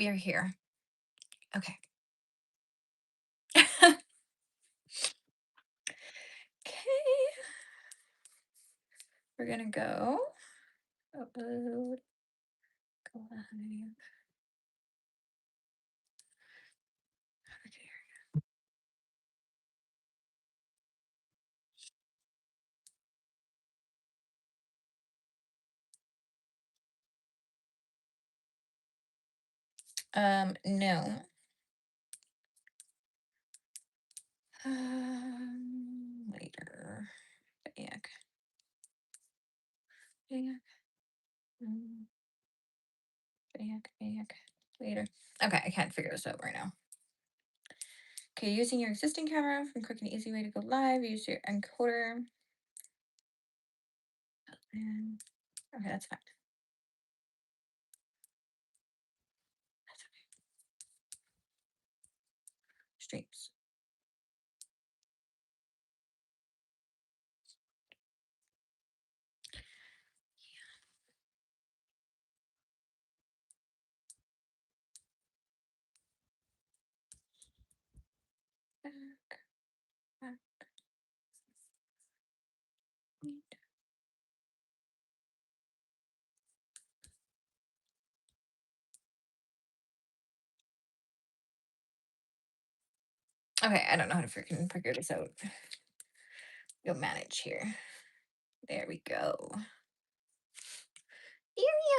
We are here. Okay. Okay. We're gonna go upload. Go live. Okay. No. Later. Back. Back. mm, Back. Later. Okay, I can't figure this out right now. Okay, using your existing camera from quick and easy way to go live. Use your encoder. And okay, that's fine. That's okay. Streams. Back. Back. Okay, I don't know how to freaking figure this out. Go manage here. There we go. Here we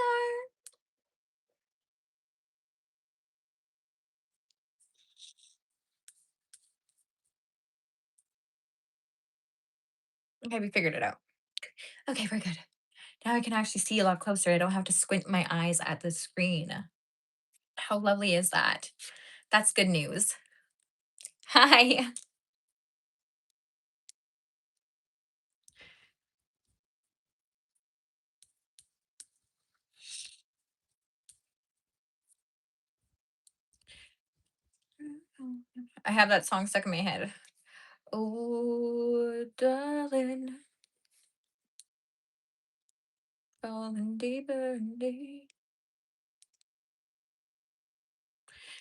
are. Okay, we figured it out. Okay, we're good. Now I can actually see a lot closer. I don't have to squint my eyes at the screen. How lovely is that? That's good news. Hi. I have that song stuck in my head. Oh, darling, falling deeper and deep.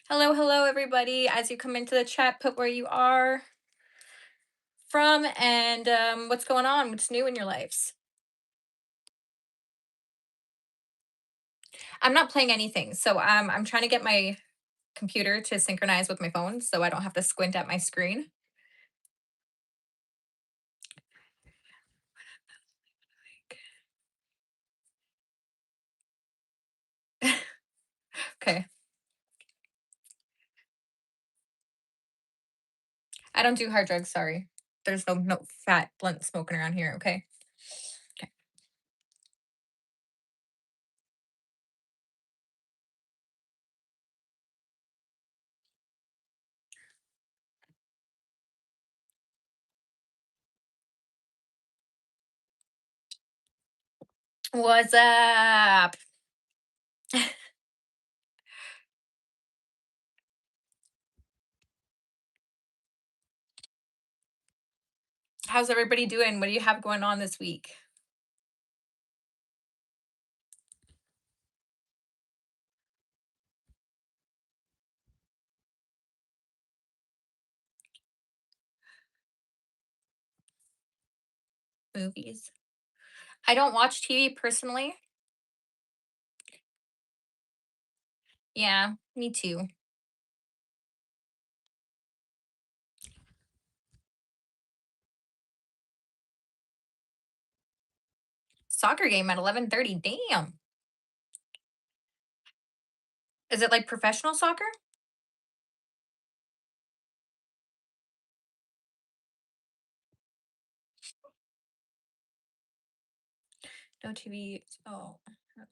Hello, hello, everybody. As you come into the chat, put where you are from and what's going on, what's new in your lives. I'm not playing anything, so I'm trying to get my computer to synchronize with my phone, so I don't have to squint at my screen. Okay. I don't do hard drugs, sorry. There's no fat blunt smoking around here, okay? Okay. What's up? How's everybody doing? What do you have going on this week? Movies. I don't watch TV personally. Yeah, me too. Soccer game at 11:30. Damn. Is it like professional soccer? No TV. Oh, no.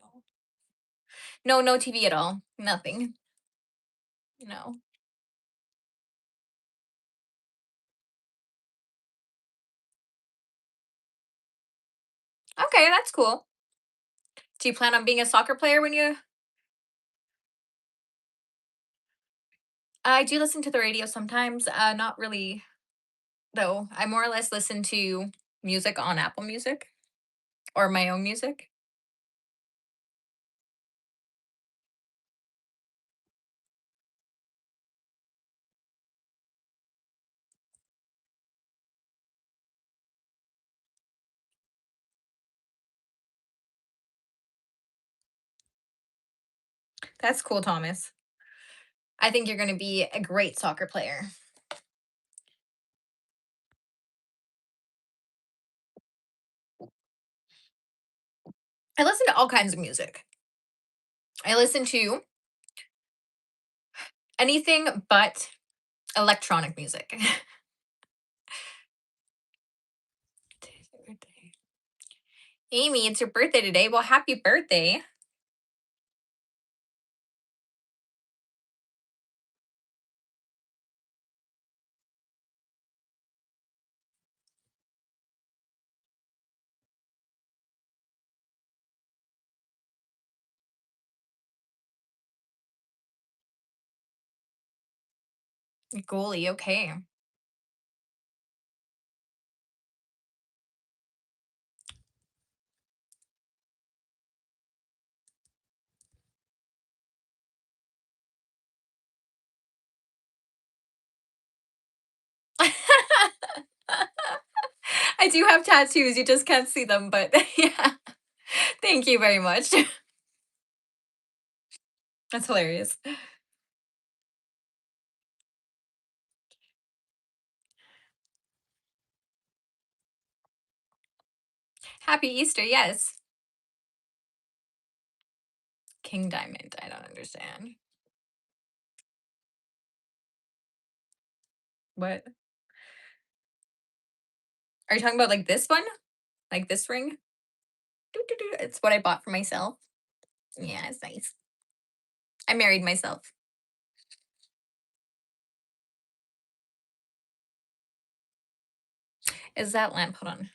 No, no TV at all. Nothing. No. Okay, that's cool. Do you plan on being a soccer player when you I do listen to the radio sometimes, not really though. I more or less listen to music on Apple Music or my own music. That's cool, Thomas. I think you're gonna be a great soccer player. I listen to all kinds of music. I listen to anything but electronic music. Today's my birthday. Amy, it's your birthday today. Well, happy birthday. Goalie, okay. I do have tattoos. You just can't see them, but yeah. Thank you very much. That's hilarious. Happy Easter, yes. King Diamond. I don't understand. What? Are you talking about like this one? Like this ring? Doo, doo, doo. It's what I bought for myself. Yeah, it's nice. I married myself. Is that lamp? Hold on.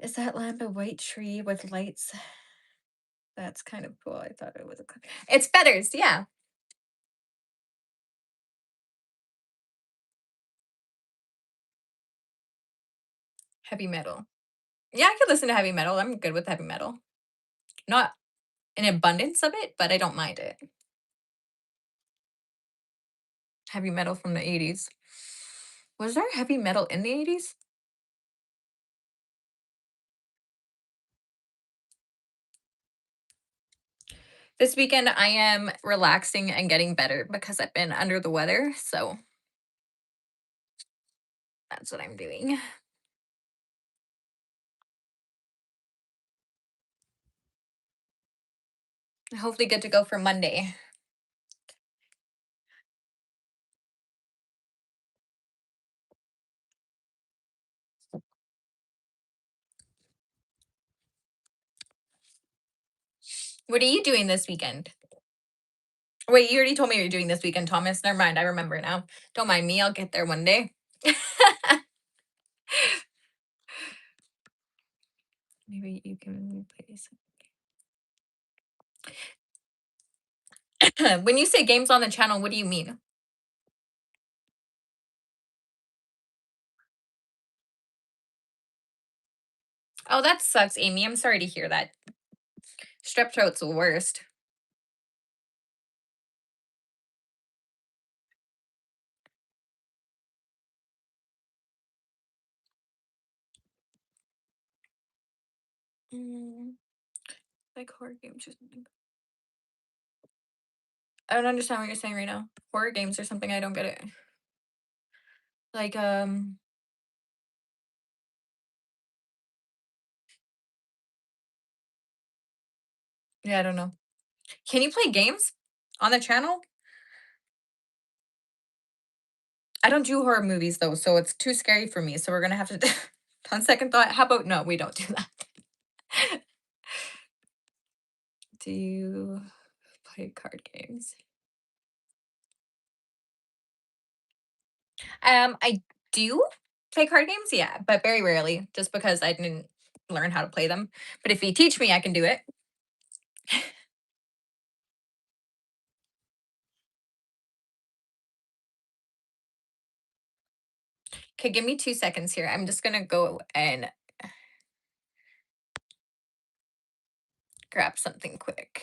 Is that lamp a white tree with lights? That's kind of cool. I thought it was a. It's feathers. Yeah. Heavy metal. Yeah, I could listen to heavy metal. I'm good with heavy metal. Not an abundance of it, but I don't mind it. Heavy metal from the 80s. Was there heavy metal in the 80s? This weekend, I am relaxing and getting better because I've been under the weather. So that's what I'm doing. Hopefully, good to go for Monday. What are you doing this weekend? Wait, you already told me you're doing this weekend, Thomas. Never mind. I remember now. Don't mind me. I'll get there one day. Maybe you can play some. When you say games on the channel, what do you mean? Oh, that sucks, Amy. I'm sorry to hear that. Strep throat's the worst. Mm, like horror games or something. I don't understand what you're saying right now. Horror games or something. I don't get it. Like, yeah, I don't know. Can you play games on the channel? I don't do horror movies though, so it's too scary for me. So we're gonna have to. On second thought, how about no? We don't do that. Do you play card games? I do play card games, yeah, but very rarely, just because I didn't learn how to play them. But if you teach me, I can do it. Okay, give me 2 seconds here. I'm just gonna go and grab something quick.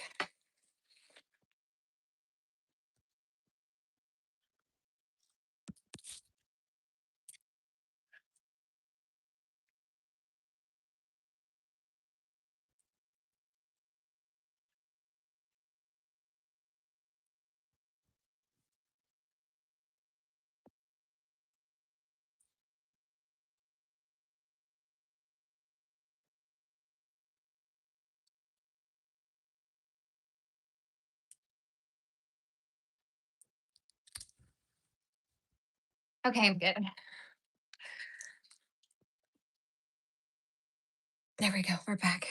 Okay, I'm good. There we go. We're back.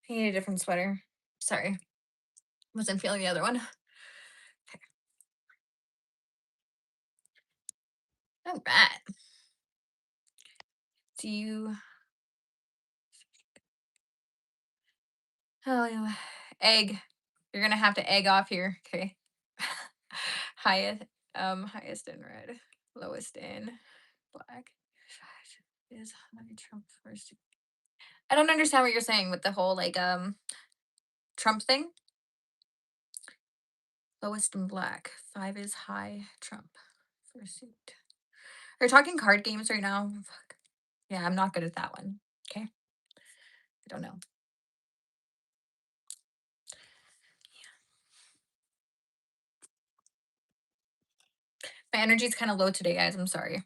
I need a different sweater. Sorry. Wasn't feeling the other one. All right. Do you oh yeah. Egg. You're gonna have to egg off here. Okay. highest highest in red. Lowest in black. Is high Trump first. I don't understand what you're saying with the whole like Trump thing. Lowest in black. Five is high Trump fursuit. Are you talking card games right now? Fuck. Yeah, I'm not good at that one. Okay. I don't know. My energy's kind of low today, guys. I'm sorry.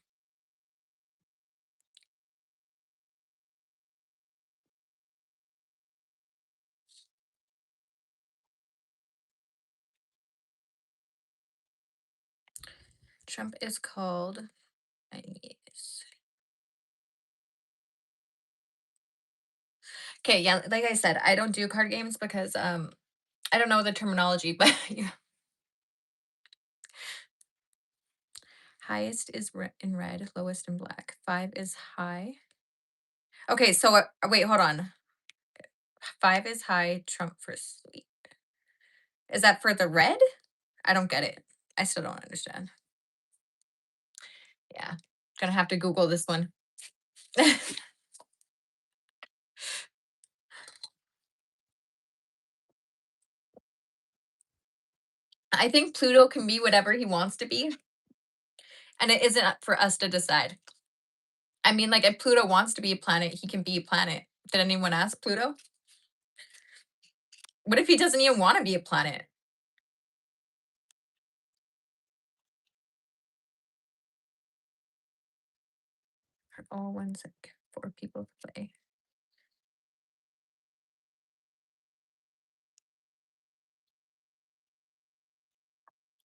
Trump is called. Yes. Okay, yeah, like I said, I don't do card games because I don't know the terminology, but yeah. Highest is in red, lowest in black. Five is high. Okay, so wait, hold on. Five is high, Trump for sweet. Is that for the red? I don't get it. I still don't understand. Yeah, gonna have to Google this one. I think Pluto can be whatever he wants to be, and it isn't up for us to decide. I mean, like, if Pluto wants to be a planet, he can be a planet. Did anyone ask Pluto? What if he doesn't even want to be a planet? For all one sec, four people play.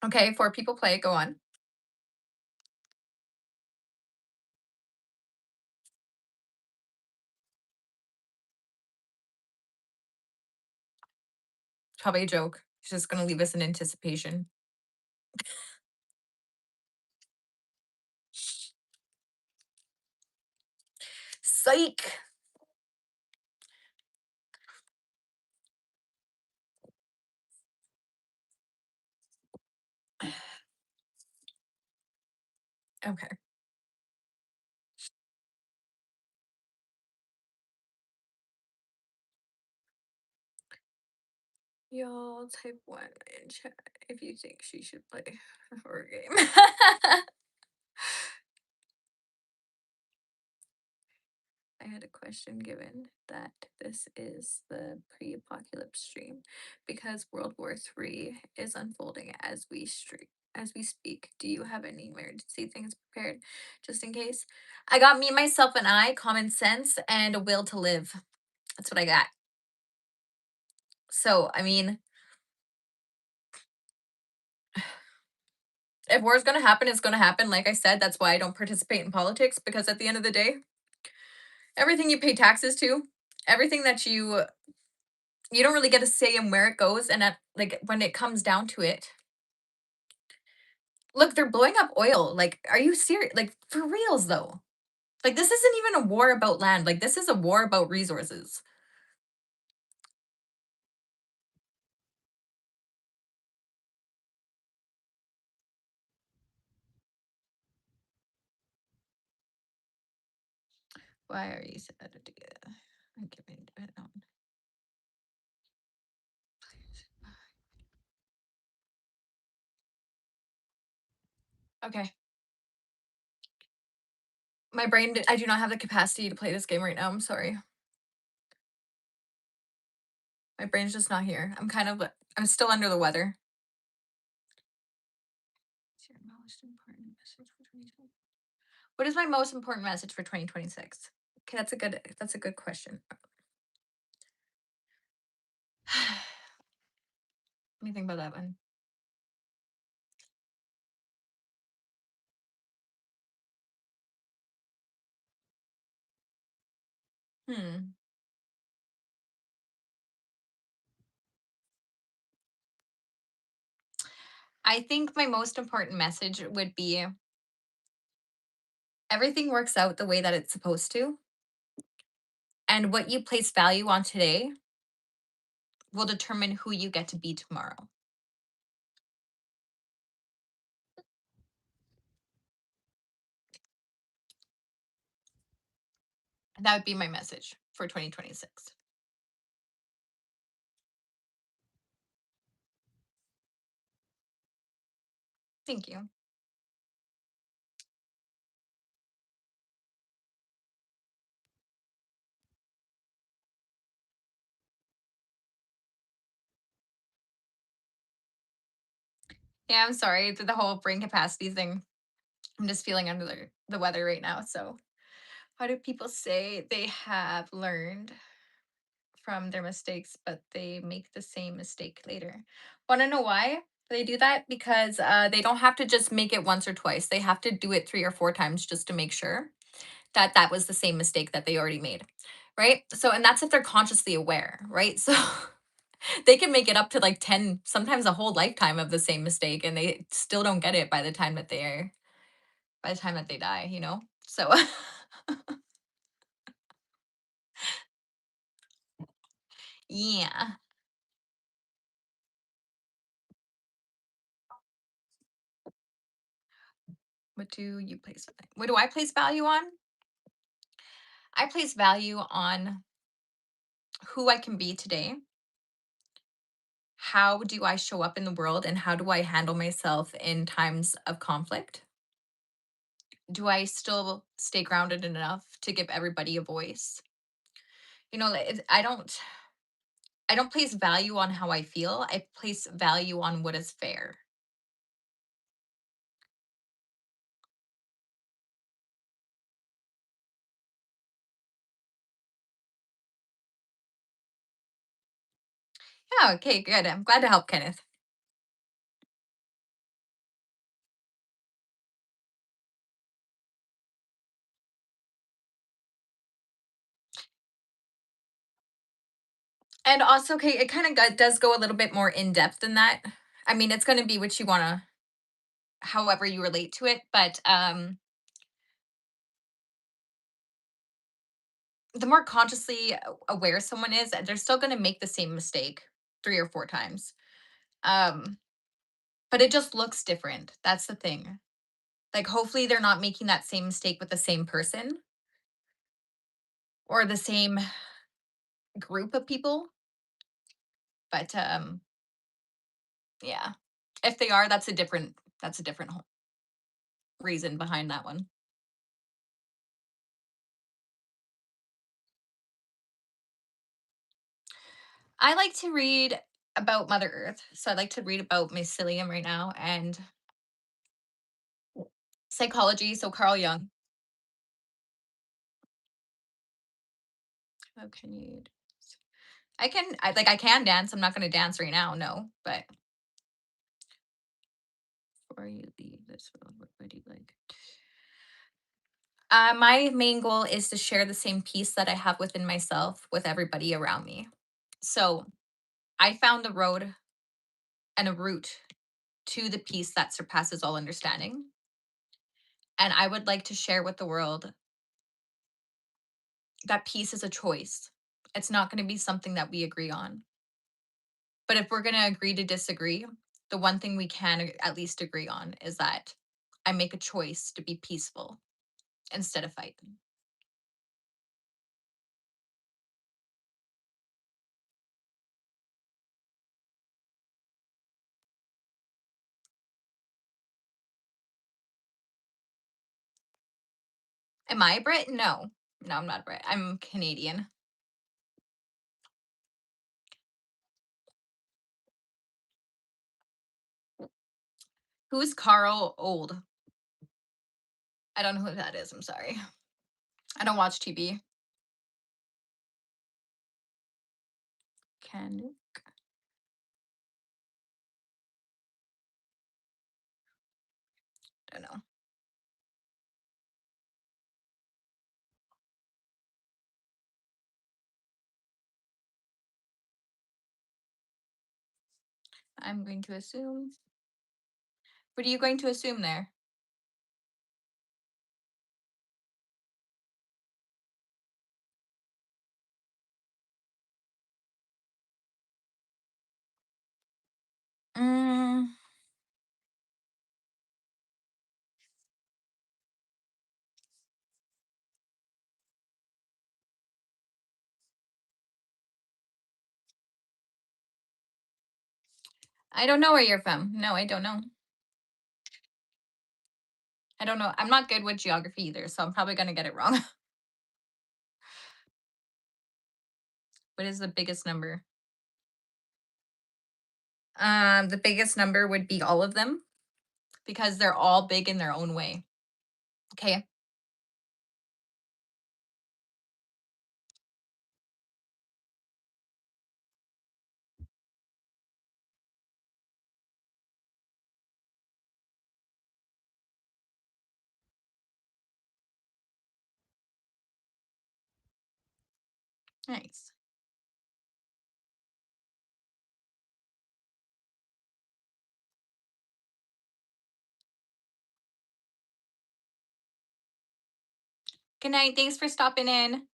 Okay, four people play. Go on. It's probably a joke. He's just gonna leave us in anticipation. Psych. Okay. Y'all type one in chat if you think she should play a horror game. I had a question given that this is the pre-apocalypse stream because World War III is unfolding as we speak. Do you have any emergency things prepared just in case? I got me, myself, and I, common sense, and a will to live. That's what I got. So, I mean, if war's gonna happen, it's gonna happen. Like I said, that's why I don't participate in politics because at the end of the day, everything you pay taxes to, everything that you don't really get a say in where it goes, and at like when it comes down to it, look, they're blowing up oil. Like, are you serious? Like, for reals though. Like, this isn't even a war about land. Like, this is a war about resources. Why are you sad? I'm giving it on. Okay. My brain, I do not have the capacity to play this game right now. I'm sorry. My brain's just not here. I'm still under the weather. What's your most important message for 2020? What is my most important message for 2026? Okay, that's a good question. Let me think about that one. Hmm. I think my most important message would be everything works out the way that it's supposed to. And what you place value on today will determine who you get to be tomorrow. That would be my message for 2026. Thank you. Yeah, I'm sorry. The whole brain capacity thing. I'm just feeling under the weather right now. So, why do people say they have learned from their mistakes, but they make the same mistake later? Want to know why they do that? Because they don't have to just make it once or twice. They have to do it 3 or 4 times just to make sure that that was the same mistake that they already made. Right. So, and that's if they're consciously aware. Right. So, they can make it up to like 10, sometimes a whole lifetime of the same mistake, and they still don't get it by the time that they die, you know? So, yeah. What do you place what do I place value on? I place value on who I can be today. How do I show up in the world and how do I handle myself in times of conflict? Do I still stay grounded enough to give everybody a voice? You know, I don't place value on how I feel. I place value on what is fair. Yeah, okay, good. I'm glad to help, Kenneth. And also, okay, it kind of does go a little bit more in depth than that. I mean, it's going to be what you want to, however you relate to it, but the more consciously aware someone is, they're still going to make the same mistake 3 or 4 times. Um, but it just looks different. That's the thing. Like, hopefully, they're not making that same mistake with the same person or the same group of people. But yeah, if they are, that's a different reason behind that one. I like to read about Mother Earth. So I like to read about mycelium right now and psychology. So Carl Jung. How can you? I can dance. I'm not going to dance right now, no. But before you leave this world, what would you like? My main goal is to share the same peace that I have within myself with everybody around me. So I found the road and a route to the peace that surpasses all understanding. And I would like to share with the world that peace is a choice. It's not going to be something that we agree on. But if we're going to agree to disagree, the one thing we can at least agree on is that I make a choice to be peaceful instead of fighting. Am I a Brit? No. No, I'm not a Brit. I'm Canadian. Who's Carl Old? I don't know who that is. I'm sorry. I don't watch TV. Can don't know. I'm going to assume. What are you going to assume there? Mm, I don't know where you're from. No, I don't know. I don't know. I'm not good with geography either, so I'm probably gonna get it wrong. What is the biggest number? The biggest number would be all of them because they're all big in their own way. Okay. Nice. Good night. Thanks for stopping in.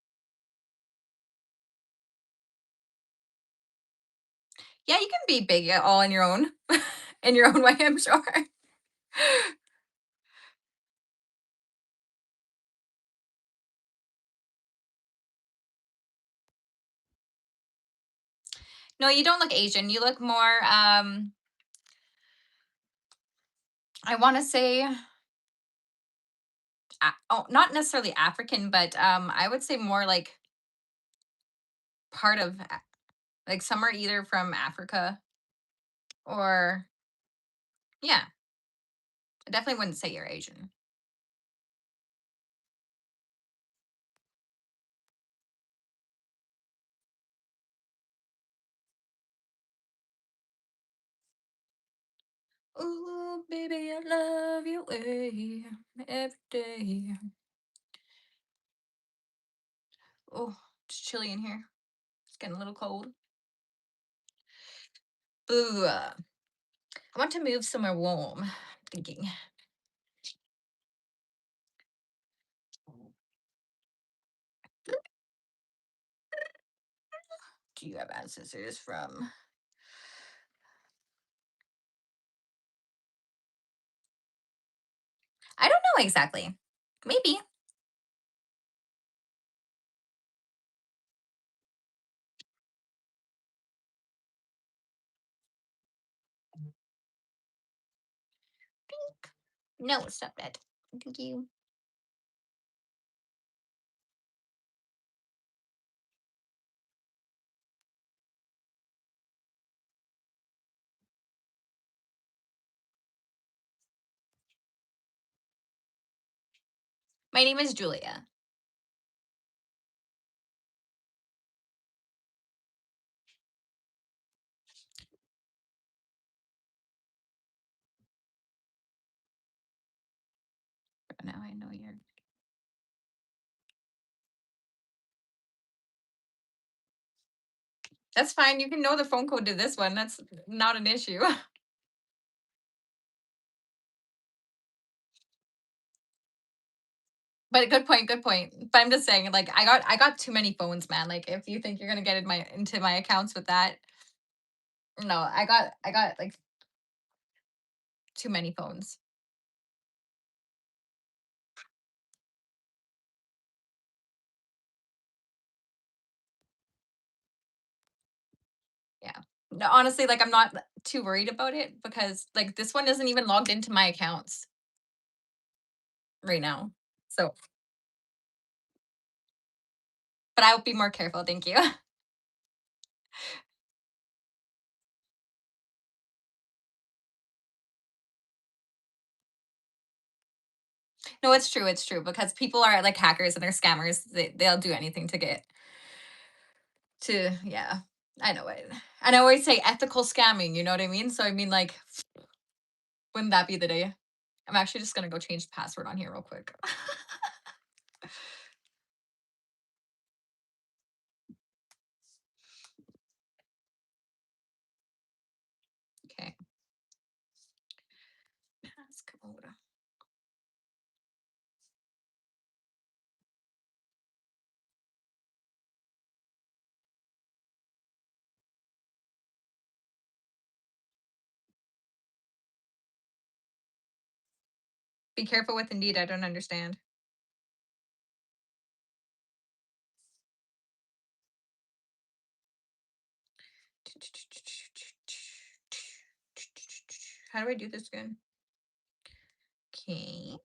Yeah, you can be big all on your own, in your own way, I'm sure. No, you don't look Asian. You look more, I want to say, oh, not necessarily African, but I would say more like part of, like some are either from Africa or, yeah, I definitely wouldn't say you're Asian. Oh, baby, I love your way every day. Oh, it's chilly in here. It's getting a little cold. Ooh, I want to move somewhere warm. I'm thinking. Do you have ancestors from? I don't know exactly. Maybe. No, stop that. Thank you. My name is Julia. Now I know you're. That's fine. You can know the phone code to this one. That's not an issue. But good point, good point. But I'm just saying, like, I got too many phones, man. Like, if you think you're gonna get in my into my accounts with that, no, I got like too many phones. Yeah. No, honestly, like I'm not too worried about it because like this one isn't even logged into my accounts right now. So, but I'll be more careful. Thank you. No, it's true. It's true because people are like hackers and they're scammers. They'll do anything to get to, yeah. I know it. And I always say ethical scamming, you know what I mean? So I mean like wouldn't that be the day? I'm actually just gonna go change the password on here real quick. Okay. Be careful with Indeed. I don't understand. How do I do this again? Okay.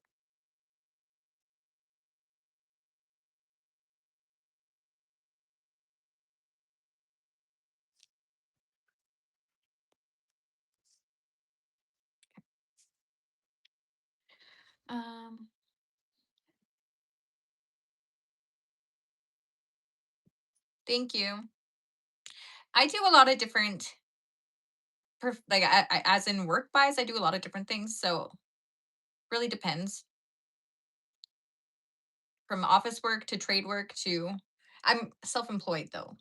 Um, thank you. I do a lot of different, like, as in work wise, I do a lot of different things. So really depends, from office work to trade work to, I'm self-employed though.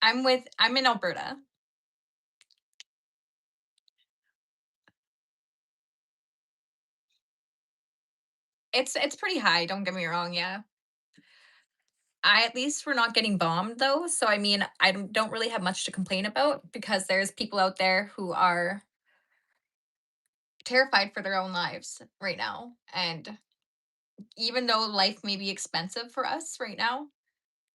I'm in Alberta. It's pretty high, don't get me wrong, yeah. I At least we're not getting bombed though, so I mean, I don't really have much to complain about because there's people out there who are terrified for their own lives right now. And even though life may be expensive for us right now,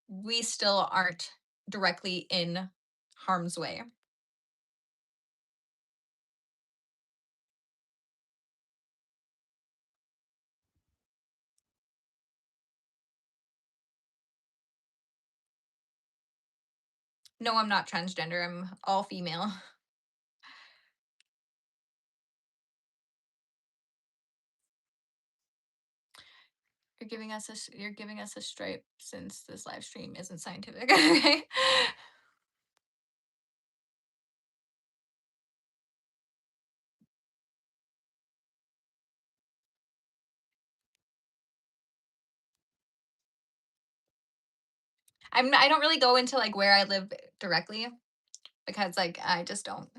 we still aren't directly in harm's way. No, I'm not transgender. I'm all female. You're giving us a stripe since this live stream isn't scientific. Okay. I don't really go into like where I live directly because like I just don't.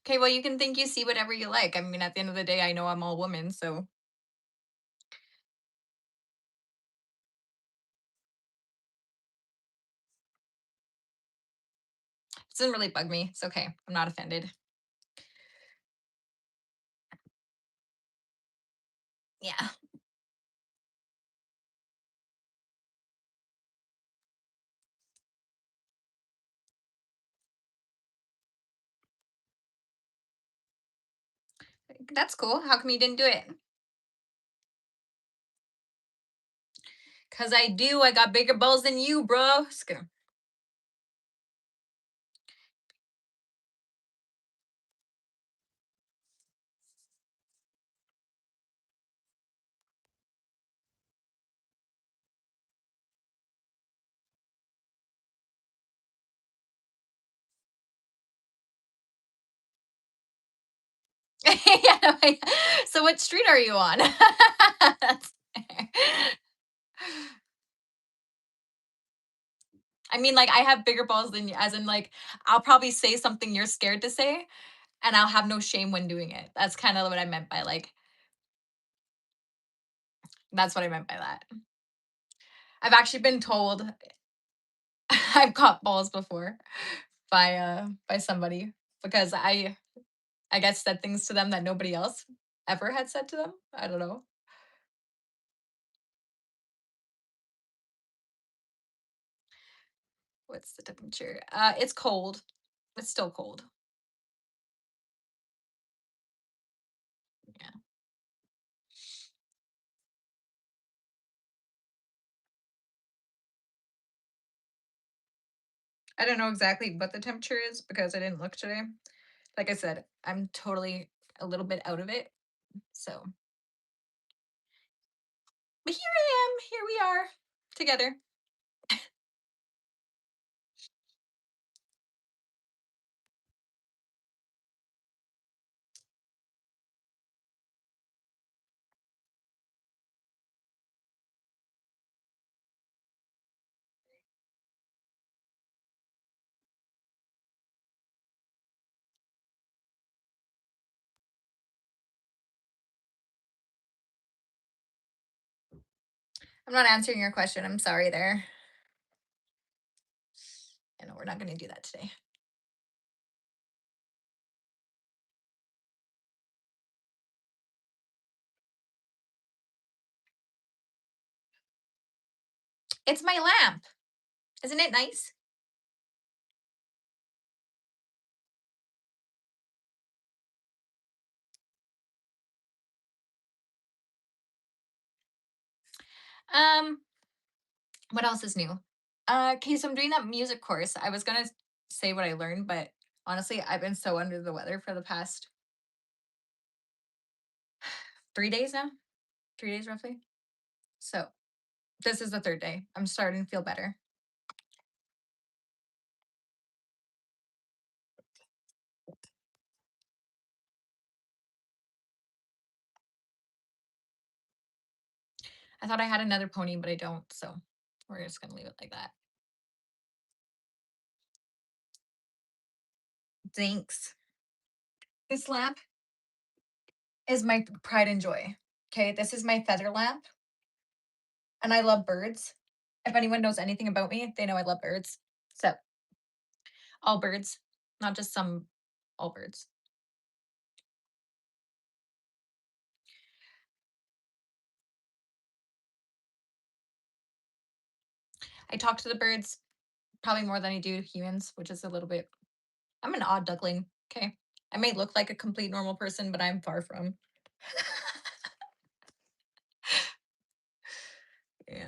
Okay, well you can think you see whatever you like. I mean, at the end of the day, I know I'm all woman, so it doesn't really bug me. It's okay. I'm not offended. Yeah, that's cool. How come you didn't do it? Cause I do. I got bigger balls than you, bro. Just kidding. Yeah, no, so what street are you on? That's fair. I mean, like, I have bigger balls than you, as in, like, I'll probably say something you're scared to say, and I'll have no shame when doing it. That's kind of what I meant by like, that's what I meant by that. I've actually been told I've caught balls before by somebody because I guess said things to them that nobody else ever had said to them. I don't know. What's the temperature? It's cold. It's still cold. Yeah. I don't know exactly what the temperature is because I didn't look today. Like I said, I'm totally a little bit out of it. So, but here I am. Here we are together. I'm not answering your question. I'm sorry there. I know we're not going to do that today. It's my lamp. Isn't it nice? Um, what else is new? Okay, so I'm doing that music course. I was gonna say what I learned, but honestly, I've been so under the weather for the past 3 days now. 3 days roughly. So this is the third day. I'm starting to feel better. I thought I had another pony, but I don't. So we're just gonna leave it like that. Thanks. This lamp is my pride and joy. Okay, this is my feather lamp, and I love birds. If anyone knows anything about me, they know I love birds. So all birds, not just some, all birds. I talk to the birds probably more than I do humans, which is a little bit. I'm an odd duckling. Okay, I may look like a complete normal person, but I'm far from. Yeah.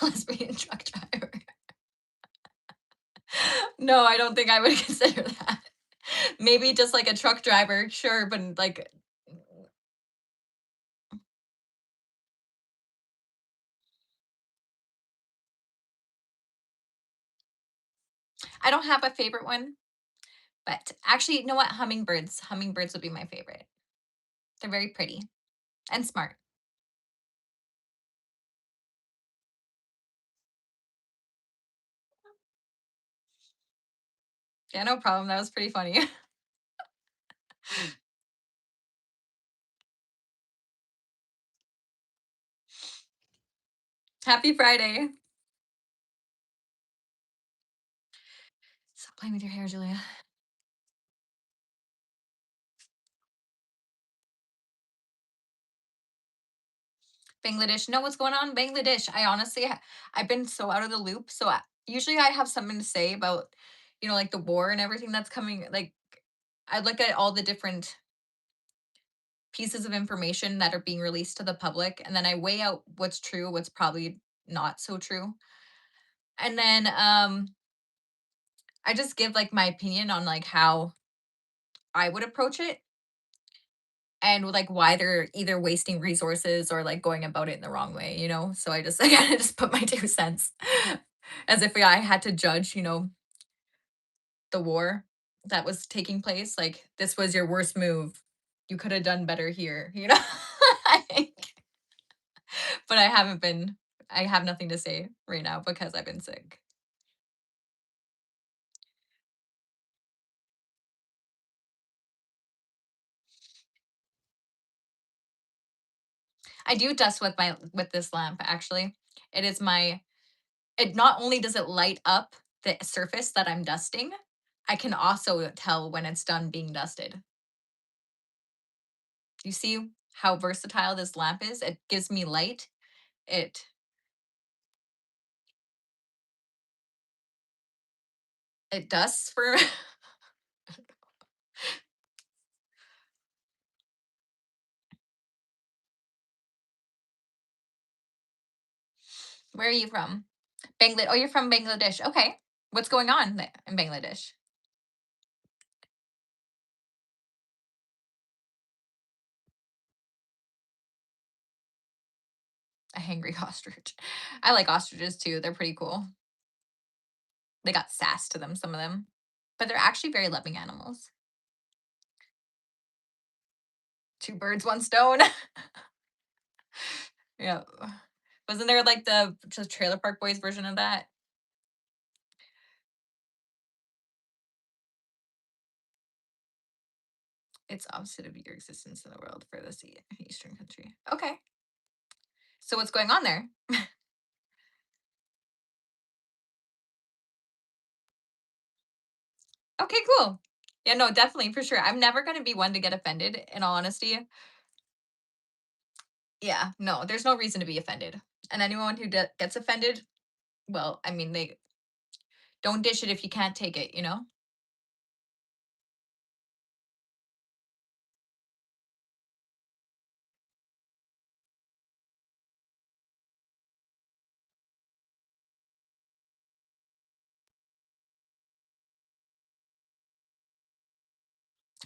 Lesbian truck driver. No, I don't think I would consider that. Maybe just like a truck driver, sure, but like I don't have a favorite one, but actually, you know what? Hummingbirds. Hummingbirds would be my favorite. They're very pretty and smart. Yeah, no problem. That was pretty funny. Happy Friday. Stop playing with your hair, Julia. Bangladesh. Know what's going on? Bangladesh. I honestly, I've been so out of the loop. So usually I have something to say about, like the war and everything that's coming. Like I look at all the different pieces of information that are being released to the public, and then I weigh out what's true, what's probably not so true, and then I just give like my opinion on like how I would approach it and like why they're either wasting resources or like going about it in the wrong way. So I just I kind of just put my 2 cents as if I had to judge, the war that was taking place. Like this was your worst move. You could have done better here. I think. But I haven't been. I have nothing to say right now because I've been sick. I do dust with this lamp actually. It is my it not only does it light up the surface that I'm dusting, I can also tell when it's done being dusted. You see how versatile this lamp is? It gives me light. It it dusts for Where are you from? Oh, you're from Bangladesh. Okay. What's going on in Bangladesh? A hangry ostrich. I like ostriches too. They're pretty cool. They got sass to them, some of them. But they're actually very loving animals. Two birds, one stone. Yeah. Wasn't there like the just Trailer Park Boys version of that? It's opposite of your existence in the world for this Eastern country. Okay. So what's going on there? Okay, cool. Yeah, no, definitely for sure. I'm never gonna be one to get offended, in all honesty. Yeah, no, there's no reason to be offended. And anyone who gets offended, well, I mean, they don't dish it if you can't take it, you know?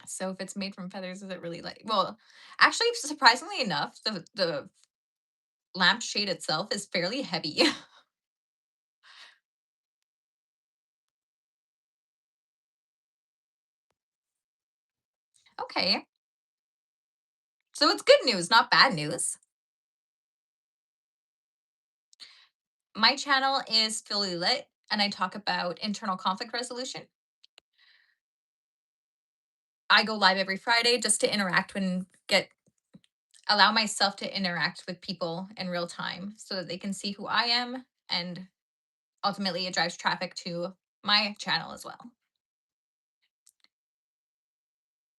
So if it's made from feathers, is it really like, well, actually, surprisingly enough, the lampshade itself is fairly heavy. Okay. So it's good news, not bad news. My channel is Philly Lit, and I talk about internal conflict resolution. I go live every Friday just to interact and get allow myself to interact with people in real time so that they can see who I am, and ultimately it drives traffic to my channel as well.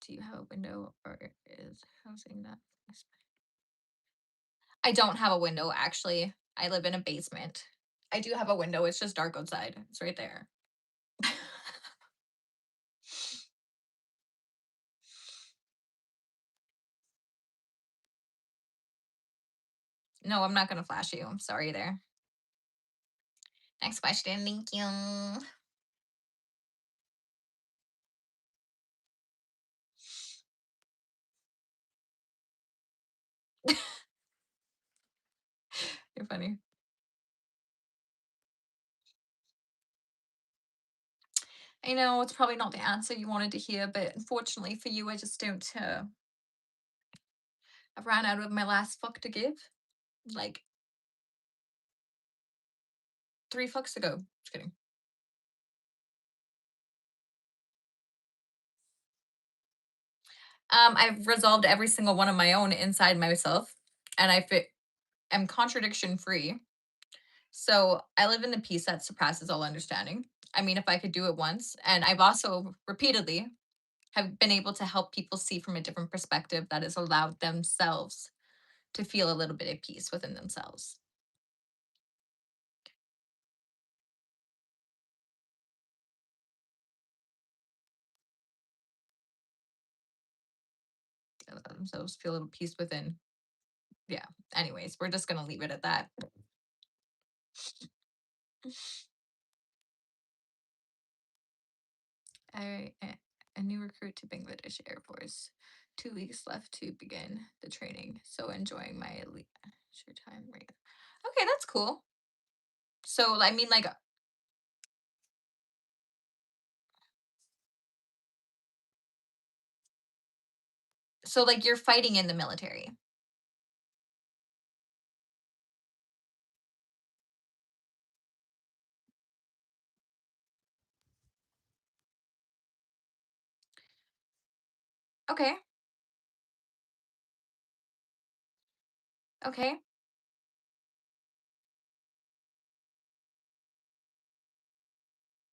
Do you have a window or is housing that? I don't have a window actually. I live in a basement. I do have a window. It's just dark outside. It's right there. No, I'm not gonna flash you. I'm sorry there. Next question. Thank you. You're funny. I know it's probably not the answer you wanted to hear, but unfortunately for you, I just don't. I've ran out of my last fuck to give. Like 3 fucks ago. Just kidding. I've resolved every single one of my own inside myself, and am contradiction free. So I live in the peace that surpasses all understanding. I mean, if I could do it once, and I've also repeatedly have been able to help people see from a different perspective that has allowed themselves to feel a little bit of peace within themselves. Allow themselves feel a little peace within. Yeah. Anyways, we're just gonna leave it at that. A new recruit to Bangladesh Air Force. 2 weeks left to begin the training. So enjoying my leisure time right. Okay, that's cool. So I mean, like, so like you're fighting in the military. Okay. Okay.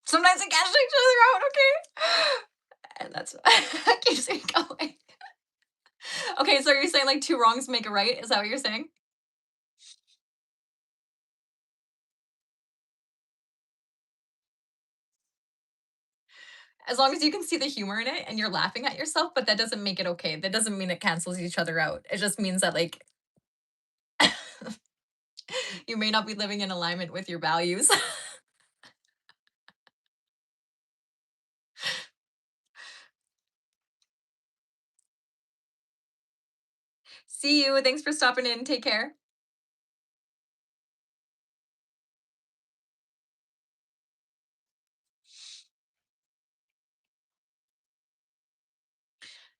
Sometimes it catches each other out. Okay. And that's that keeps me going. Okay, so are you saying like two wrongs make a right? Is that what you're saying? As long as you can see the humor in it and you're laughing at yourself, but that doesn't make it okay. That doesn't mean it cancels each other out. It just means that like you may not be living in alignment with your values. See you. Thanks for stopping in. Take care.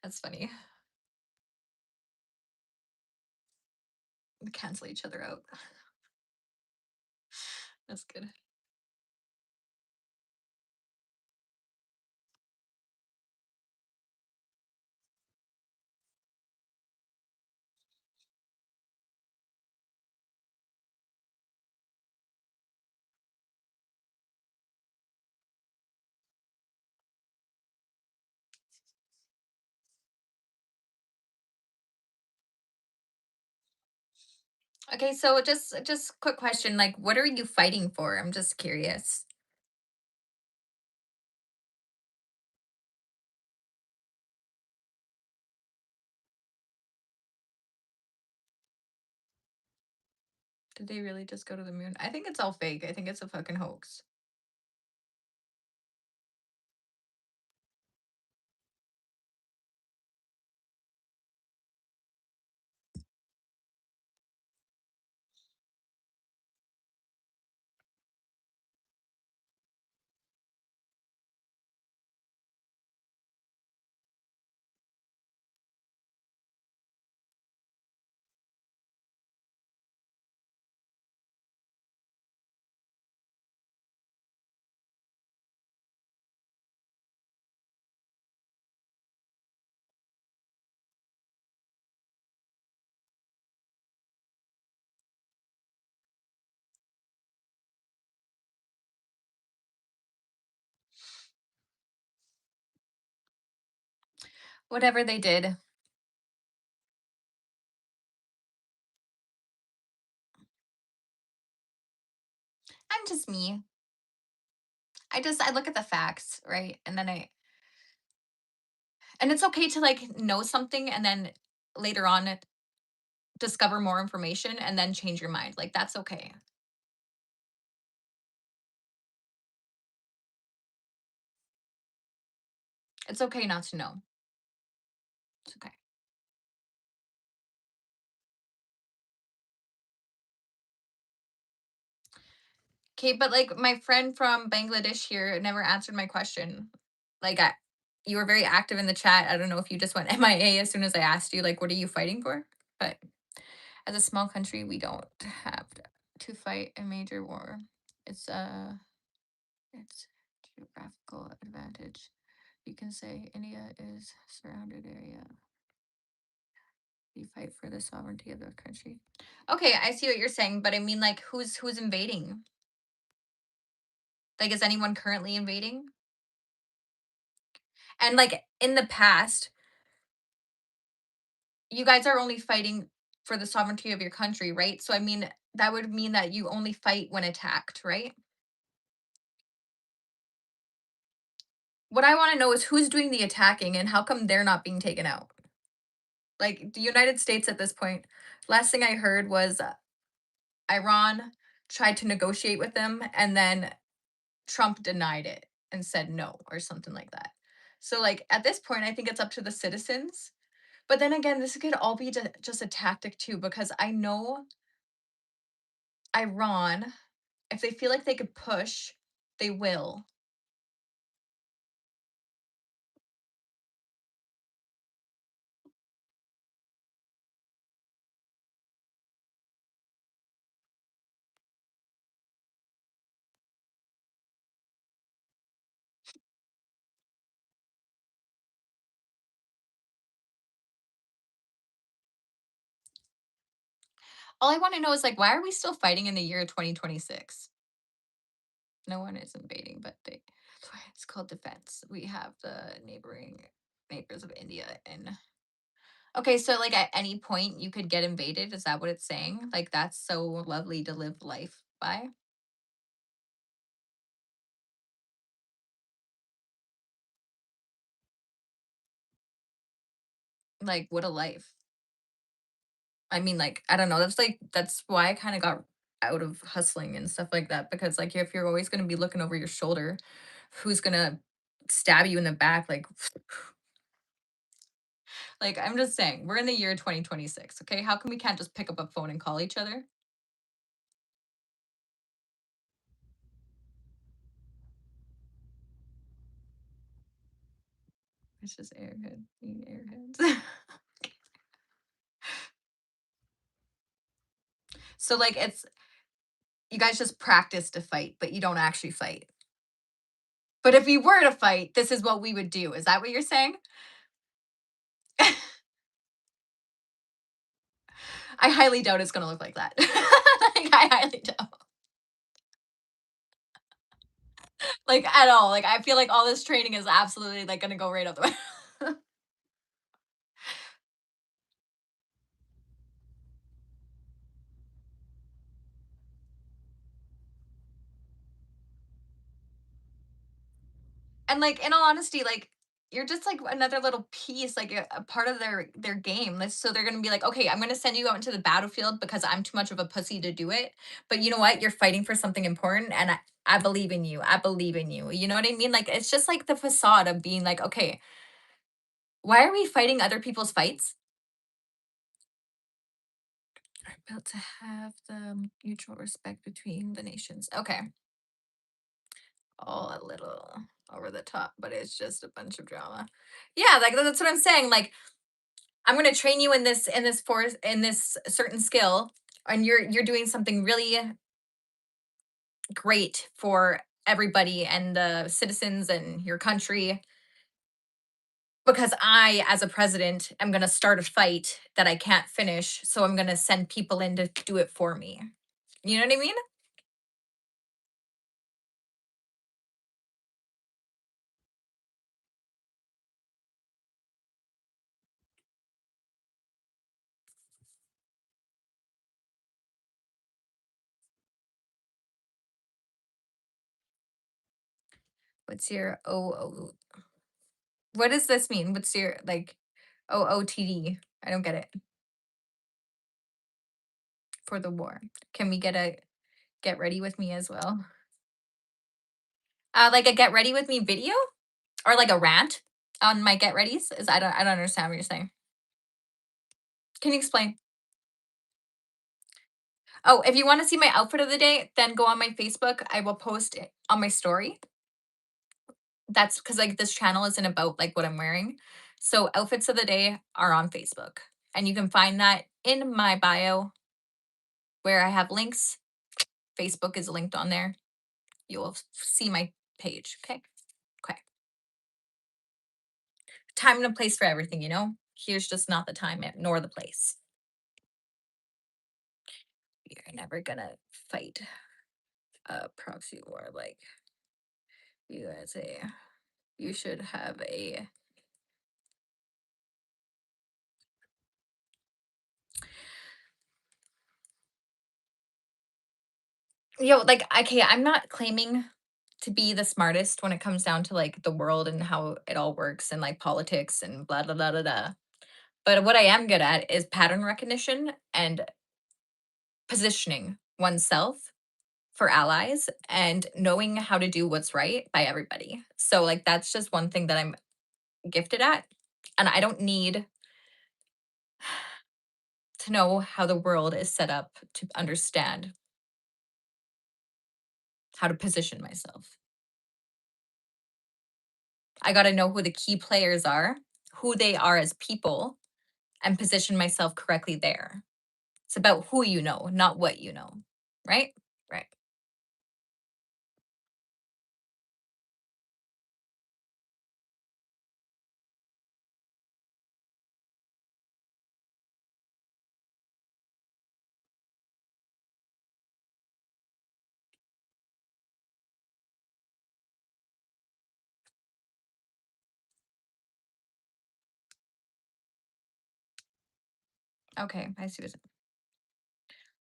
That's funny. We cancel each other out. That's good. Okay, so just quick question, like what are you fighting for? I'm just curious. Did they really just go to the moon? I think it's all fake. I think it's a fucking hoax. Whatever they did. I'm just me. I look at the facts, right? And it's okay to like know something and then later on discover more information and then change your mind. Like that's okay. It's okay not to know. It's okay. Okay, but like my friend from Bangladesh here never answered my question. Like you were very active in the chat. I don't know if you just went MIA as soon as I asked you like what are you fighting for? But as a small country, we don't have to fight a major war. It's it's geographical advantage. You can say India is surrounded area. We fight for the sovereignty of the country. Okay, I see what you're saying, but I mean like who's invading? Like is anyone currently invading? And like in the past, you guys are only fighting for the sovereignty of your country, right? So I mean that would mean that you only fight when attacked, right? What I want to know is who's doing the attacking and how come they're not being taken out? Like the United States at this point, last thing I heard was Iran tried to negotiate with them and then Trump denied it and said no or something like that. So like at this point I think it's up to the citizens. But then again, this could all be just a tactic too because I know Iran, if they feel like they could push, they will. All I want to know is like why are we still fighting in the year 2026? No one is invading, but they it's called defense. We have the neighboring neighbors of India and okay, so like at any point you could get invaded. Is that what it's saying? Like that's so lovely to live life by. Like what a life. I mean, like I don't know. That's why I kind of got out of hustling and stuff like that because like if you're always going to be looking over your shoulder, who's going to stab you in the back? Like I'm just saying, we're in the year 2026. Okay, how come we can't just pick up a phone and call each other? It's just airhead being airheads. So like it's you guys just practice to fight, but you don't actually fight. But if we were to fight, this is what we would do. Is that what you're saying? I highly doubt it's gonna look like that. Like I highly doubt. Like at all. Like I feel like all this training is absolutely like gonna go right out the way. And like in all honesty, like you're just like another little piece, like a part of their game. So they're gonna be like, okay, I'm gonna send you out into the battlefield because I'm too much of a pussy to do it. But you know what? You're fighting for something important, and I believe in you. I believe in you. You know what I mean? Like it's just like the facade of being like, okay, why are we fighting other people's fights? Are built to have the mutual respect between the nations. Okay, all a little over the top, but it's just a bunch of drama. Yeah, like that's what I'm saying. Like I'm going to train you in this force in this certain skill, and you're doing something really great for everybody and the citizens and your country because I as a president am going to start a fight that I can't finish, so I'm going to send people in to do it for me. You know what I mean? What's your OO? What does this mean? What's your like OOTD? I don't get it. For the war. Can we get a get ready with me as well? Like a get ready with me video or like a rant on my get readies? Is I don't understand what you're saying. Can you explain? Oh, if you want to see my outfit of the day, then go on my Facebook. I will post it on my story. That's because like this channel isn't about like what I'm wearing. So outfits of the day are on Facebook. And you can find that in my bio where I have links. Facebook is linked on there. You'll see my page. Okay. Okay. Time and a place for everything, you know? Here's just not the time nor the place. You're never gonna fight a proxy war like USA. You should have a like okay, I'm not claiming to be the smartest when it comes down to like the world and how it all works and like politics and blah blah blah blah blah. But what I am good at is pattern recognition and positioning oneself for allies and knowing how to do what's right by everybody. So like that's just one thing that I'm gifted at. And I don't need to know how the world is set up to understand how to position myself. I got to know who the key players are, who they are as people, and position myself correctly there. It's about who you know, not what you know. Right? Right. Okay. I see what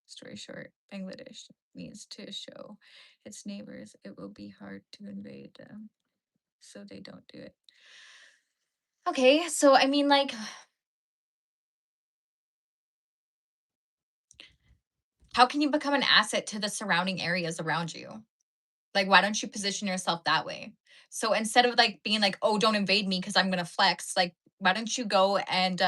story short. Bangladesh needs to show its neighbors it will be hard to invade them, so they don't do it. Okay. So, I mean, like, how can you become an asset to the surrounding areas around you? Like, why don't you position yourself that way? So instead of like being like, oh, don't invade me because I'm gonna flex, like, why don't you go and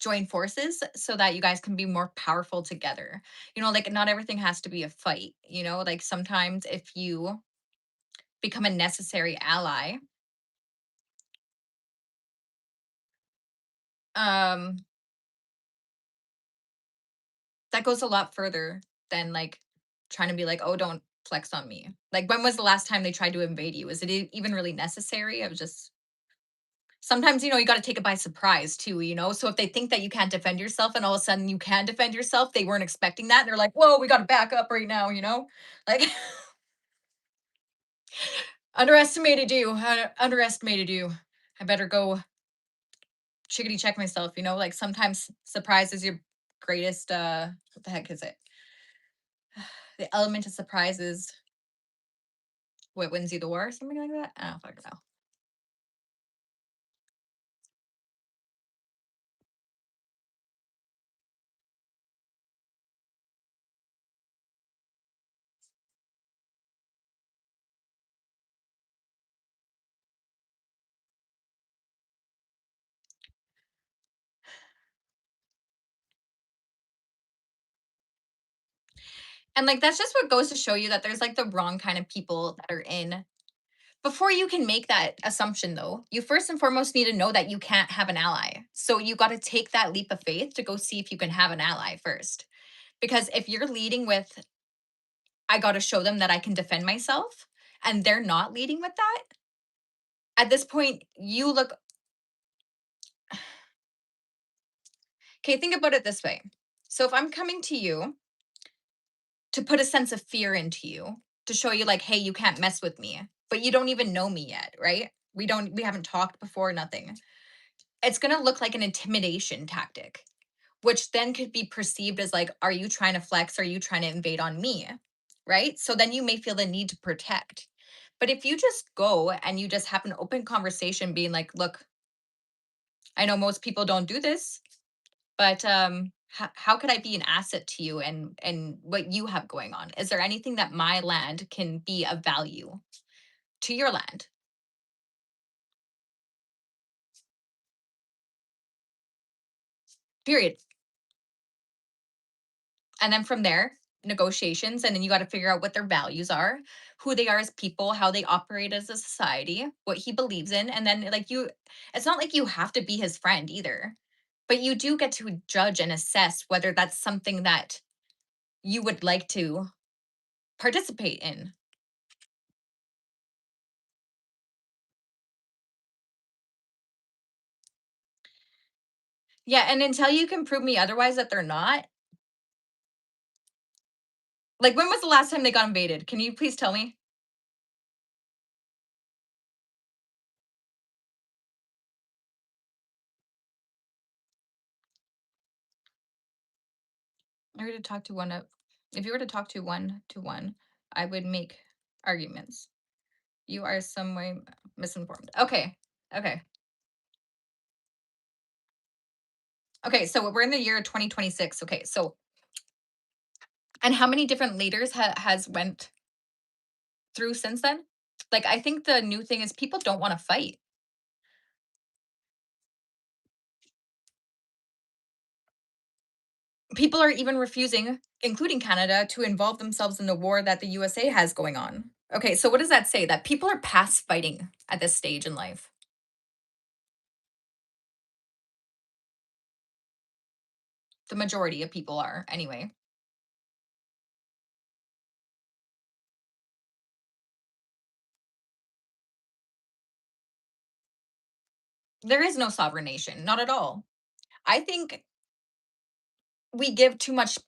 join forces so that you guys can be more powerful together? You know, like not everything has to be a fight, you know, like sometimes if you become a necessary ally, Um, that goes a lot further than like trying to be like, oh, don't flex on me. Like, when was the last time they tried to invade you? Is it even really necessary? I was just sometimes, you got to take it by surprise too, So if they think that you can't defend yourself and all of a sudden you can defend yourself, they weren't expecting that. And they're like, whoa, we got to back up right now? Like, underestimated you. Underestimated you. I better go chickadee check myself, like sometimes surprise is your greatest what the heck is it? The element of surprise is what wins you the war, something like that. I don't fucking know. And like that's just what goes to show you that there's like the wrong kind of people that are in. Before you can make that assumption though, you first and foremost need to know that you can't have an ally. So you got to take that leap of faith to go see if you can have an ally first. Because if you're leading with I got to show them that I can defend myself and they're not leading with that, at this point you look okay, think about it this way. So if I'm coming to you to put a sense of fear into you, to show you like, hey, you can't mess with me, but you don't even know me yet, right? We haven't talked before, nothing. It's going to look like an intimidation tactic, which then could be perceived as like, are you trying to flex? Are you trying to invade on me? Right? So then you may feel the need to protect. But if you just go and you just have an open conversation being like, look, I know most people don't do this, but how could I be an asset to you and what you have going on? Is there anything that my land can be of value to your land? Period. And then from there, negotiations, and then you got to figure out what their values are, who they are as people, how they operate as a society, what he believes in, and then like you, it's not like you have to be his friend either, but you do get to judge and assess whether that's something that you would like to participate in. Yeah, and until you can prove me otherwise that they're not, like, when was the last time they got invaded? Can you please tell me? I were to talk to one of if you were to talk to one, I would make arguments. You are some way misinformed. Okay. Okay. Okay, so we're in the year 2026. Okay, so and how many different leaders has went through since then? Like, I think the new thing is people don't wanna fight. People are even refusing, including Canada, to involve themselves in the war that the USA has going on. Okay, so what does that say? That people are past fighting at this stage in life. The majority of people are, anyway. There is no sovereign nation, not at all. I think we give too much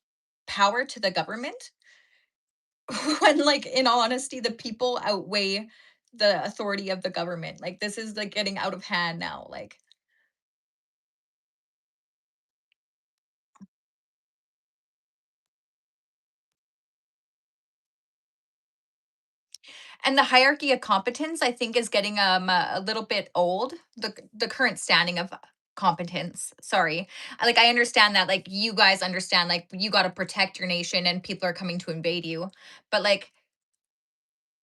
power to the government when, like, in all honesty, the people outweigh the authority of the government. Like, this is like getting out of hand now. Like, and the hierarchy of competence, I think, is getting a little bit old. The current standing of competence. Sorry, like I understand that, like you guys understand, like you got to protect your nation, and people are coming to invade you. But like,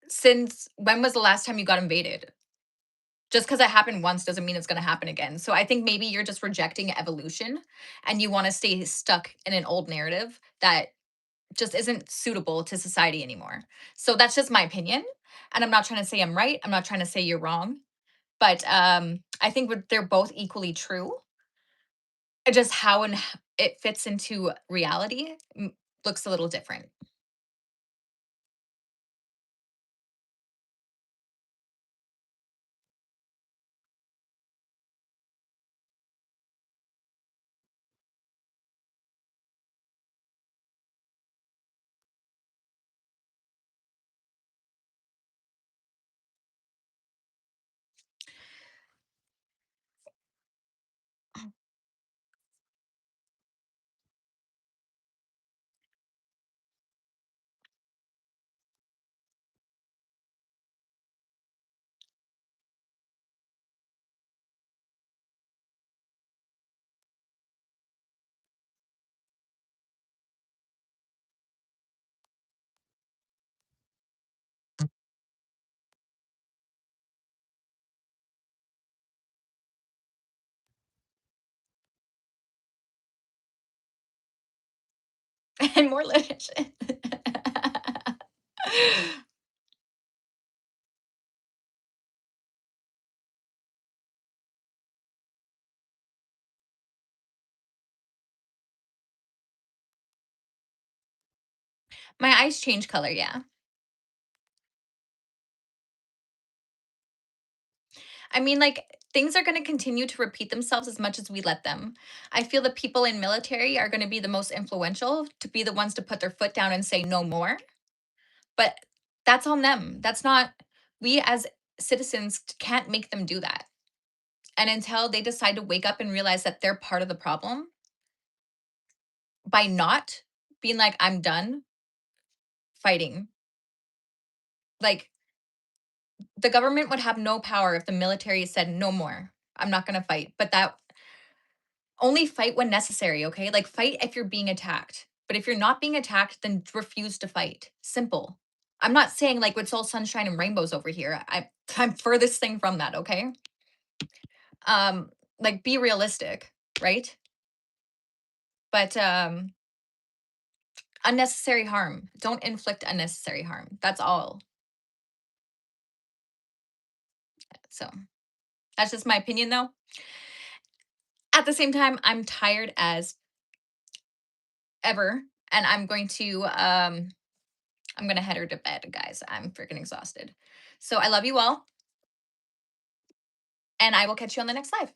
since when was the last time you got invaded? Just because it happened once doesn't mean it's going to happen again. So I think maybe you're just rejecting evolution, and you want to stay stuck in an old narrative that just isn't suitable to society anymore. So that's just my opinion. And I'm not trying to say I'm right. I'm not trying to say you're wrong. But I think they're both equally true. Just how and it fits into reality looks a little different. And more litigation. My eyes change color, yeah. I mean, like, things are gonna continue to repeat themselves as much as we let them. I feel the people in military are gonna be the most influential to be the ones to put their foot down and say no more, but that's on them. That's not we as citizens can't make them do that. And until they decide to wake up and realize that they're part of the problem by not being like, "I'm done fighting." Like, the government would have no power if the military said, "No more. I'm not gonna fight." But that only fight when necessary, okay? Like, fight if you're being attacked. But if you're not being attacked, then refuse to fight. Simple. I'm not saying like it's all sunshine and rainbows over here. I'm furthest thing from that, okay? Um, like be realistic, right? But unnecessary harm. Don't inflict unnecessary harm. That's all. So that's just my opinion though. At the same time, I'm tired as ever. And I'm gonna head her to bed, guys. I'm freaking exhausted. So I love you all, and I will catch you on the next live.